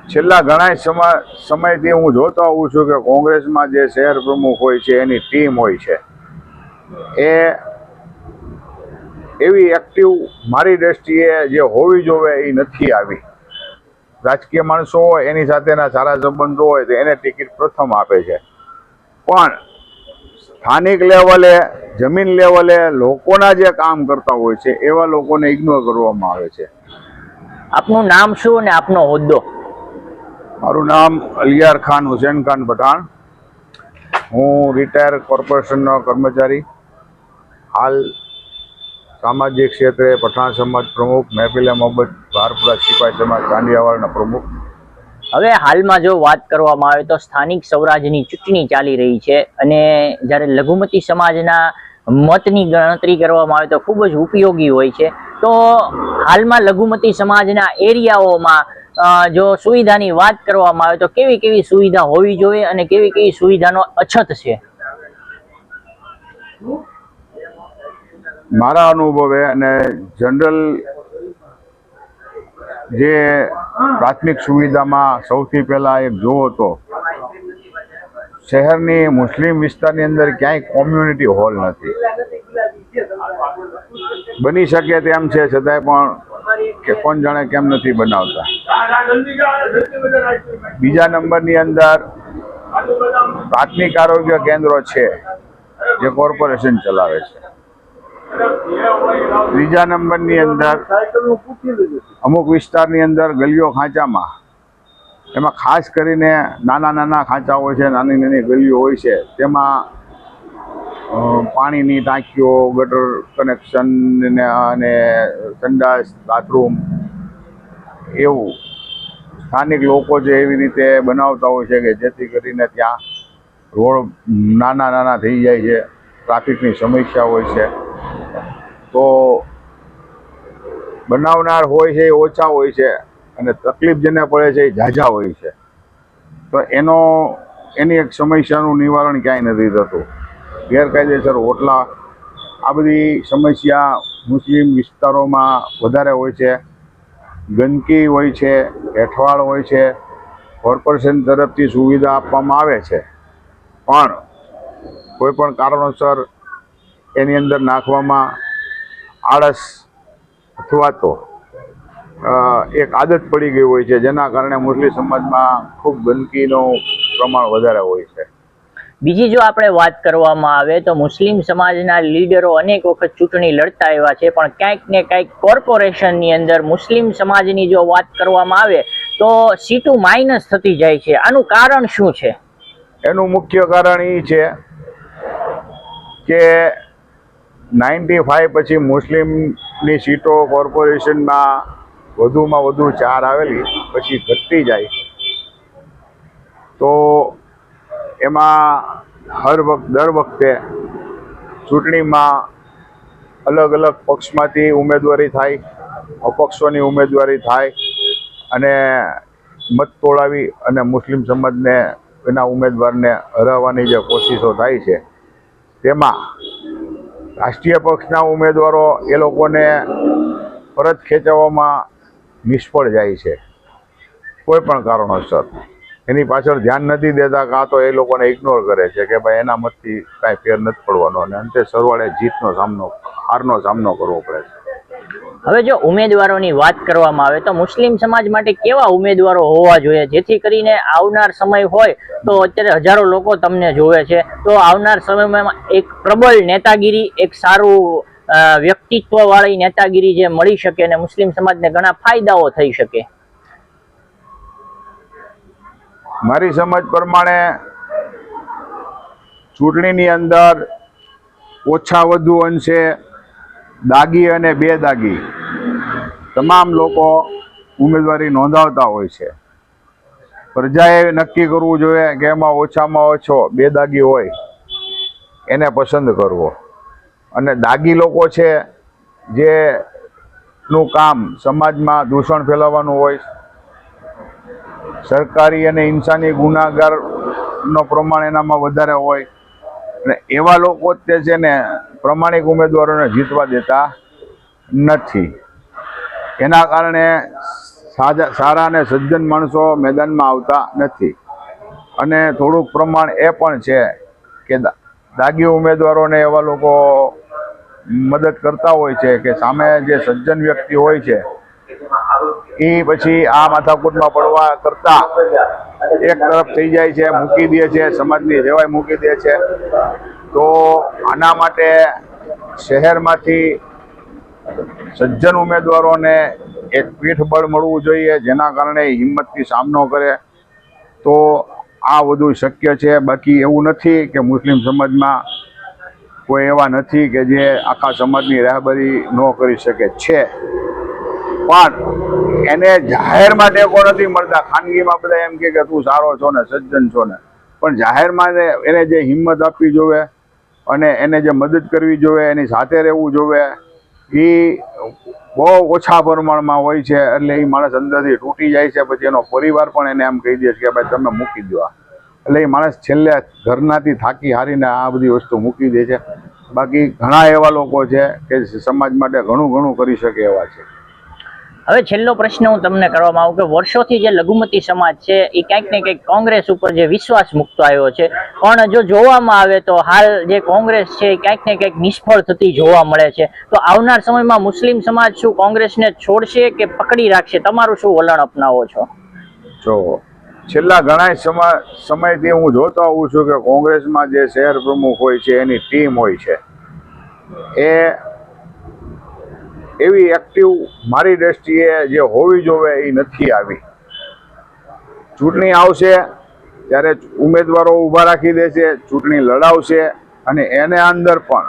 છેલ્લા ઘણા સમયથી હું જોતો આવું છું કે કોંગ્રેસમાં જે શહેર પ્રમુખ હોય છે એની ટીમ હોય છે એ એવી એક્ટિવ મારી દ્રષ્ટિએ જે હોવી જોઈએ એ નથી આવી. રાજકીય માણસો હોય એની સાથેના સારા સંબંધો હોય તો એને ટિકિટ પ્રથમ આપે છે, પણ સ્થાનિક લેવલે જમીન લેવલે લોકોના જે કામ કરતા હોય છે એવા લોકોને ઇગ્નોર કરવામાં આવે છે. આપનું નામ શું અને આપનો હોદ્દો? મારું નામ અલિયાર ખાન હુસૈન ખાન પઠાણ. હું રિટાયર કોર્પોરેશનનો કર્મચારી, હાલ સામાજિક ક્ષેત્રે પઠાણ સમાજ પ્રમુખ, મહેફિલે મોહબ્બત ભારપુરા સિપાઈ સમાજ કાંડિયાવાડના પ્રમુખ. હવે હાલમાં જો વાત કરવામાં આવે તો સ્થાનિક સ્વરાજની ચૂંટણી ચાલી રહી છે અને જ્યારે લઘુમતી સમાજના મતની ગણતરી કરવામાં આવે તો ખૂબ જ ઉપયોગી હોય છે. તો હાલમાં લઘુમતી સમાજના એરિયાઓમાં જો સુવિધાની વાત કરવામાં આવે તો કેવી કેવી સુવિધા હોવી જોઈએ અને કેવી કેવી સુવિધાનો અછત છે? મારા અનુભવે અને જનરલ જે પ્રાથમિક સુવિધામાં સૌથી પહેલા એક જોવો તો શહેરની મુસ્લિમ વિસ્તારની અંદર ક્યાંય કોમ્યુનિટી હોલ નથી. બની શકે તેમ છે છતાંય પણ કે કોણ જાણે કેમ નથી બનાવતા. બીજા નંબરની અંદર પ્રાથમિક આરોગ્ય કેન્દ્રો છે જે કોર્પોરેશન ચલાવે છે. ત્રીજા નંબરની અંદર અમુક વિસ્તારની અંદર ગલીઓ ખાંચામાં, એમાં ખાસ કરીને નાના નાના ખાંચા હોય છે, નાની નાની ગલીઓ હોય છે, તેમાં પાણીની ટાંકીઓ, ગટર કનેક્શન અને સંડાસ, બાથરૂમ એવું સ્થાનિક લોકો જે એવી રીતે બનાવતા હોય છે કે જેથી કરીને ત્યાં રોડ નાના નાના થઈ જાય છે, ટ્રાફિકની સમસ્યા હોય છે. તો બનાવનાર હોય છે એ ઓછા હોય છે અને તકલીફ જેને પડે છે એ ઝાઝા હોય છે. તો એની એક સમસ્યાનું નિવારણ ક્યાંય નથી થતું. ગેરકાયદેસર હોટલા, આ બધી સમસ્યા મુસ્લિમ વિસ્તારોમાં વધારે હોય છે. ગંદકી હોય છે, હેઠવાડ હોય છે. કોર્પોરેશન તરફથી સુવિધા આપવામાં આવે છે, પણ કોઈ પણ કારણોસર એની અંદર નાખવામાં આળસ અથવા તો એક આદત પડી ગઈ હોય છે, જેના કારણે મુસ્લિમ સમાજમાં ખૂબ ગંદકીનું પ્રમાણ વધારે હોય છે. બીજી જો આપણે વાત કરવામાં આવે તો મુસ્લિમ સમાજના લીડરો અનેક વખત ચૂંટણી લડતા આવ્યા છે, પણ ક્યાંક ને ક્યાંક કોર્પોરેશનની અંદર મુસ્લિમ સમાજની જો વાત કરવામાં આવે તો સીટો માઇનસ થતી જાય છે. આનું કારણ શું છે? એનું મુખ્ય કારણ એ છે કે 95 પછી મુસ્લિમની સીટો કોર્પોરેશનમાં વધુમાં વધુ 4 આવેલી પછી ઘટતી જાય. તો એમાં દર વખતે ચૂંટણીમાં અલગ અલગ પક્ષમાંથી ઉમેદવારી થાય, અપક્ષોની ઉમેદવારી થાય અને મત તોડાવી અને મુસ્લિમ સમાજને એના ઉમેદવારને હરાવવાની જે કોશિશો થાય છે, તેમાં રાષ્ટ્રીય પક્ષના ઉમેદવારો એ લોકોને પરત ખેંચવામાં નિષ્ફળ જાય છે કોઈ પણ કારણોસર. એની પાછળ ધ્યાન નથી દેતા, કાં તો એ લોકોને ઇગ્નોર કરે છે કે ભાઈ એના મતથી કાંઈ ફેર નથી પડવાનો અને અંતે સરવાળે હારનો સામનો કરવો પડે છે. હવે જો ઉમેદવારોની વાત કરવામાં આવે તો મુસ્લિમ સમાજ માટે કેવા ઉમેદવારો હોવા જોઈએ જેથી કરીને આવનાર સમય હોય તો અત્યારે હજારો લોકો તમને જોવે છે, તો આવનાર સમયમાં એક પ્રબળ નેતાગીરી, એક સારું વ્યક્તિત્વ વાળી નેતાગીરી જે મળી શકે અને મુસ્લિમ સમાજને ઘણા ફાયદાઓ થઈ શકે? મારી સમજ પ્રમાણે ચૂંટણીની અંદર ઓછા વધુ અંશે દાગી અને બેદાગી તમામ લોકો ઉમેદવારી નોંધાવતા હોય છે. પ્રજાએ નક્કી કરવું જોઈએ કે એમાં ઓછામાં ઓછો બેદાગી હોય એને પસંદ કરવો. અને દાગી લોકો છે જેનું કામ સમાજમાં દૂષણ ફેલાવવાનું હોય, સરકારી અને ઇન્સાની ગુનાગારનો પ્રમાણ એનામાં વધારે હોય, અને એવા લોકો તે છે ને પ્રમાણિક ઉમેદવારોને જીતવા દેતા નથી. એના કારણે સારા અને સજ્જન માણસો મેદાનમાં આવતા નથી. અને થોડુંક પ્રમાણ એ પણ છે કે દાગી ઉમેદવારોને એવા લોકો મદદ કરતા હોય છે કે સામે જે સજ્જન વ્યક્તિ હોય છે એ પછી આ માથાકૂટમાં પડવા કરતા એક તરફ થઈ જાય છે, મૂકી દે છે, સમાજની સેવાય મૂકી દે છે. તો આના માટે શહેરમાંથી સજ્જન ઉમેદવારોને એક પીઠબળ મળવું જોઈએ, જેના કારણે હિંમતથી સામનો કરે તો આ વધુ શક્ય છે. બાકી એવું નથી કે મુસ્લિમ સમાજમાં કોઈ એવા નથી કે જે આખા સમાજની રહેબરી ન કરી શકે છે, પણ એને જાહેરમાં ટેકો નથી મળતા. ખાનગીમાં બધા એમ કે તું સારો છો ને સજ્જન છો ને, પણ જાહેરમાં એને જે હિંમત આપવી જોવે અને એને જે મદદ કરવી જોવે, એની સાથે રહેવું જોવે, એ બહુ ઓછા પ્રમાણમાં હોય છે. એટલે એ માણસ અંદરથી તૂટી જાય છે. પછી એનો પરિવાર પણ એને એમ કહી દે છે કે ભાઈ તમે મૂકી દો. એટલે એ માણસ છેલ્લે ઘરનાથી થાકી હારીને આ બધી વસ્તુ મૂકી દે છે. બાકી ઘણા એવા લોકો છે કે સમાજ માટે ઘણું કરી શકે એવા છે. હવે છેલ્લો પ્રશ્ન હું તમને કરવામાં આવું કે વર્ષોથી જે લઘુમતી સમાજ છે એ ક્યાંક ને ક્યાંક કોંગ્રેસ ઉપર જે વિશ્વાસ મૂકતો આવ્યો છે, પણ જો જોવામાં આવે તો હાલ જે કોંગ્રેસ છે એ ક્યાંક ને ક્યાંક નિષ્ફળ થતી જોવા મળે છે. તો આવનાર સમયમાં મુસ્લિમ સમાજ શું કોંગ્રેસને છોડશે કે પકડી રાખશે? તમારું શું વલણ અપનાવો છો? જો છેલ્લા ઘણા સમયથી હું જોતો આવું છું કે કોંગ્રેસમાં જે શહેર પ્રમુખ હોય છે એની ટીમ હોય છે એ એવી એક્ટિવ મારી દ્રષ્ટિએ જે હોવી જોવે એ નથી આવી. ચૂંટણી આવશે ત્યારે ઉમેદવારો ઊભા રાખી દેશે, ચૂંટણી લડાવશે અને એને અંદર પણ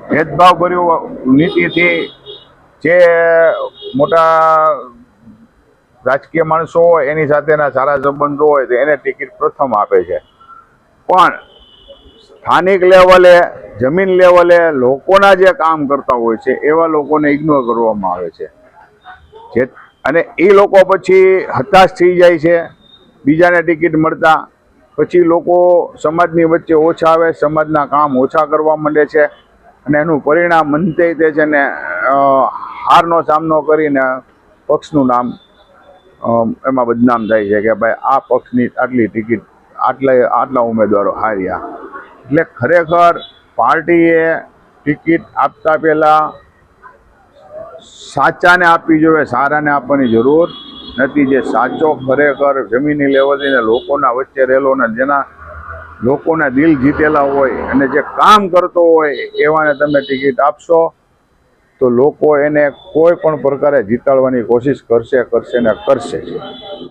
ભેદભાવભર્યું નીતિથી જે મોટા રાજકીય માણસો હોય એની સાથેના સારા સંબંધો હોય તો એને ટિકિટ પ્રથમ આપે છે. પણ સ્થાનિક લેવલે, જમીન લેવલે લોકોના જે કામ કરતા હોય છે એવા લોકોને ઇગ્નોર કરવામાં આવે છે. અને એ લોકો પછી હતાશ થઈ જાય છે બીજાને ટિકિટ મળતા. પછી લોકો સમાજની વચ્ચે ઓછા આવે, સમાજના કામ ઓછા કરવા માંડે છે અને એનું પરિણામ અંતે તે છે ને હારનો સામનો કરીને પક્ષનું નામ એમાં બદનામ થાય છે કે ભાઈ આ પક્ષની આટલી ટિકિટ, આટલા ઉમેદવારો હાર્યા. એટલે ખરેખર પાર્ટીએ ટિકિટ આપતા પહેલાં સાચાને આપવી જોઈએ, સારાને આપવાની જરૂર નથી. જે સાચો ખરેખર જમીની લેવલથી ને લોકોના વચ્ચે રહેલો ને જેના લોકોના દિલ જીતેલા હોય અને જે કામ કરતો હોય એવાને તમે ટિકિટ આપશો તો લોકો એને કોઈ પણ પ્રકારે જીતાડવાની કોશિશ કરશે ને કરશે.